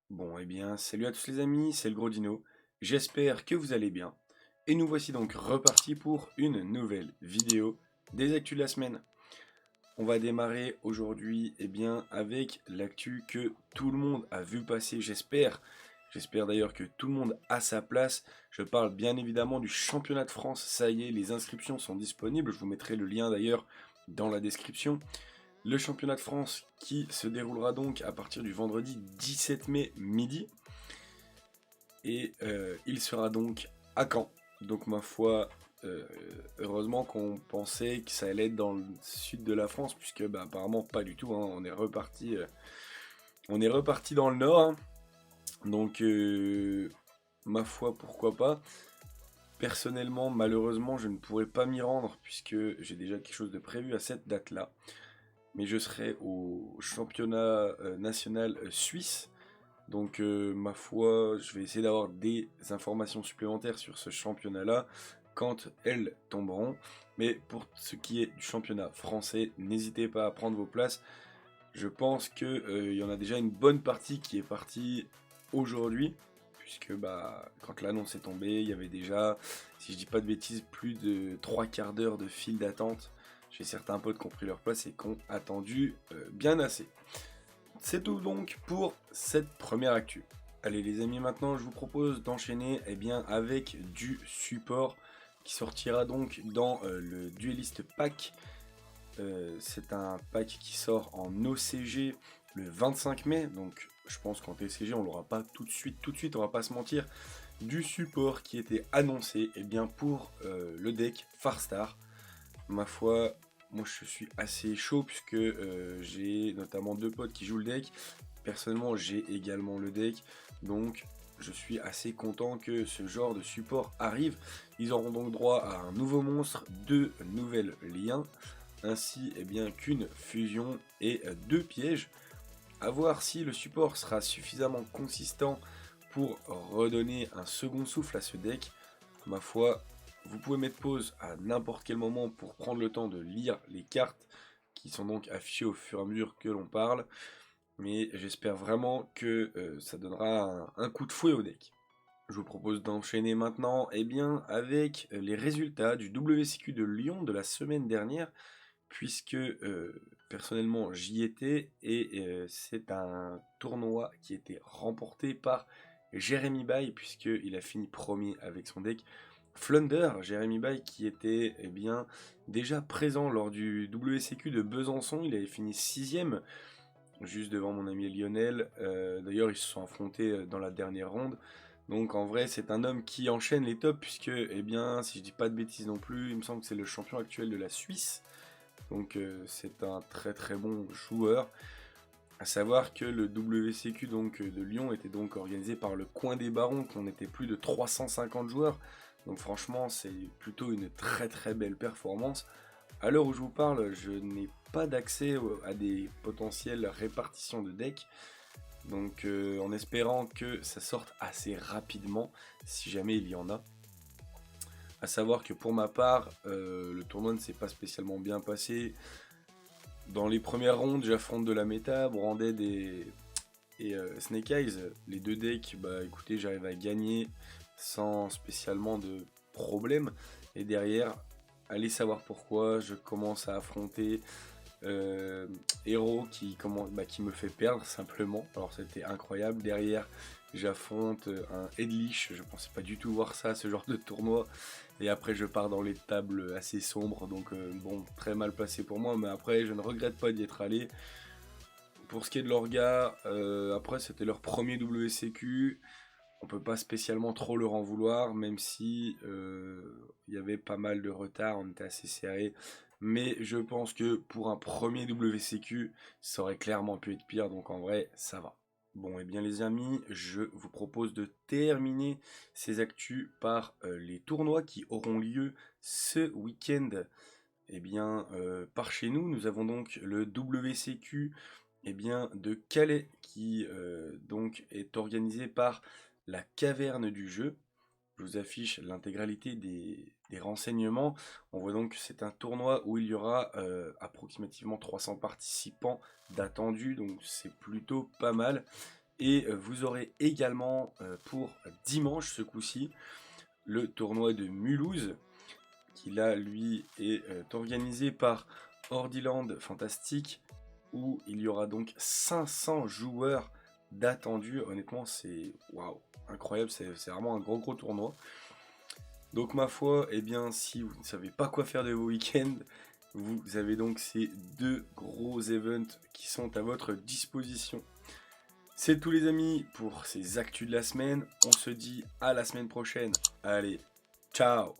Bon, eh bien, salut à tous les amis, c'est le Gros Dino. J'espère que vous allez bien. Et nous voici donc repartis pour une nouvelle vidéo des actus de la semaine. On va démarrer aujourd'hui avec l'actu que tout le monde a vu passer, j'espère. J'espère d'ailleurs que tout le monde a sa place. Je parle bien évidemment du championnat de France. Ça y est, les inscriptions sont disponibles. Je vous mettrai le lien d'ailleurs dans la description. Le championnat de France qui se déroulera donc à partir du vendredi 17 mai midi. Et il sera donc à Caen. Donc ma foi, euh, heureusement qu'on pensait que ça allait être dans le sud de la France, puisque apparemment pas du tout, hein. On est reparti dans le nord, hein. Donc ma foi, pourquoi pas. Personnellement, malheureusement, je ne pourrais pas m'y rendre, puisque j'ai déjà quelque chose de prévu à cette date-là. Mais je serai au championnat national suisse. Donc, ma foi, je vais essayer d'avoir des informations supplémentaires sur ce championnat-là quand elles tomberont. Mais pour ce qui est du championnat français, n'hésitez pas à prendre vos places. Je pense qu'il y en a déjà une bonne partie qui est partie aujourd'hui, puisque quand l'annonce est tombée, il y avait déjà, si je dis pas de bêtises, plus de 3 quarts d'heure de file d'attente. J'ai certains potes qui ont pris leur place et qui ont attendu bien assez. C'est tout donc pour cette première actu. Allez les amis, maintenant je vous propose d'enchaîner avec du support qui sortira donc dans le Duelist Pack. C'est un pack qui sort en OCG le 25 mai, donc je pense qu'en TCG on l'aura pas tout de suite, on va pas se mentir. Du support qui était annoncé pour le deck Farstar. Ma foi, moi je suis assez chaud puisque j'ai notamment deux potes qui jouent le deck. Personnellement, j'ai également le deck, donc je suis assez content que ce genre de support arrive. Ils auront donc droit à un nouveau monstre, deux nouvelles liens, ainsi qu'une fusion et deux pièges. A voir si le support sera suffisamment consistant pour redonner un second souffle à ce deck. Ma foi, vous pouvez mettre pause à n'importe quel moment pour prendre le temps de lire les cartes qui sont donc affichées au fur et à mesure que l'on parle. Mais j'espère vraiment que ça donnera un coup de fouet au deck. Je vous propose d'enchaîner maintenant avec les résultats du WCQ de Lyon de la semaine dernière, puisque personnellement j'y étais et c'est un tournoi qui a été remporté par Jérémy Bay, puisqu'il a fini premier avec son deck Flunder. Jérémy Bay qui était déjà présent lors du WCQ de Besançon, il avait fini 6ème juste devant mon ami Lionel. D'ailleurs, ils se sont affrontés dans la dernière ronde. Donc en vrai, c'est un homme qui enchaîne les tops, puisque, si je dis pas de bêtises non plus, il me semble que c'est le champion actuel de la Suisse. Donc c'est un très très bon joueur. À savoir que le WCQ de Lyon était donc organisé par le Coin des Barons, qu'on était plus de 350 joueurs. Donc franchement, c'est plutôt une très très belle performance. À l'heure où je vous parle, je n'ai pas d'accès à des potentielles répartitions de decks. Donc en espérant que ça sorte assez rapidement, si jamais il y en a. À savoir que pour ma part, le tournoi ne s'est pas spécialement bien passé. Dans les premières rondes, j'affronte de la méta, Branded et Snake Eyes. Les deux decks, écoutez, j'arrive à gagner sans spécialement de problème. Et derrière, allez savoir pourquoi, je commence à affronter Hero qui me fait perdre simplement. Alors c'était incroyable. Derrière, j'affronte un Headlish. Je pensais pas du tout voir ça, ce genre de tournoi. Et après, je pars dans les tables assez sombres. Donc bon, très mal passé pour moi. Mais après, je ne regrette pas d'y être allé. Pour ce qui est de l'Orga, après c'était leur premier WCQ. On peut pas spécialement trop leur en vouloir, même si il y avait pas mal de retard, on était assez serré. Mais je pense que pour un premier WCQ, ça aurait clairement pu être pire, donc en vrai, ça va. Bon, et bien les amis, je vous propose de terminer ces actus par les tournois qui auront lieu ce week-end. Par chez nous, nous avons donc le WCQ de Calais qui donc est organisé par la Caverne du Jeu. Je vous affiche l'intégralité des renseignements. On voit donc que c'est un tournoi où il y aura approximativement 300 participants d'attendus, donc c'est plutôt pas mal. Et vous aurez également pour dimanche ce coup-ci le tournoi de Mulhouse qui là lui est organisé par Ordiland Fantastic où il y aura donc 500 joueurs d'attendus. Honnêtement c'est waouh, incroyable, c'est vraiment un gros tournoi. Donc ma foi, eh bien si vous ne savez pas quoi faire de vos week-ends, vous avez donc ces deux gros events qui sont à votre disposition. C'est tout les amis pour ces actus de la semaine. On se dit à la semaine prochaine. Allez, ciao!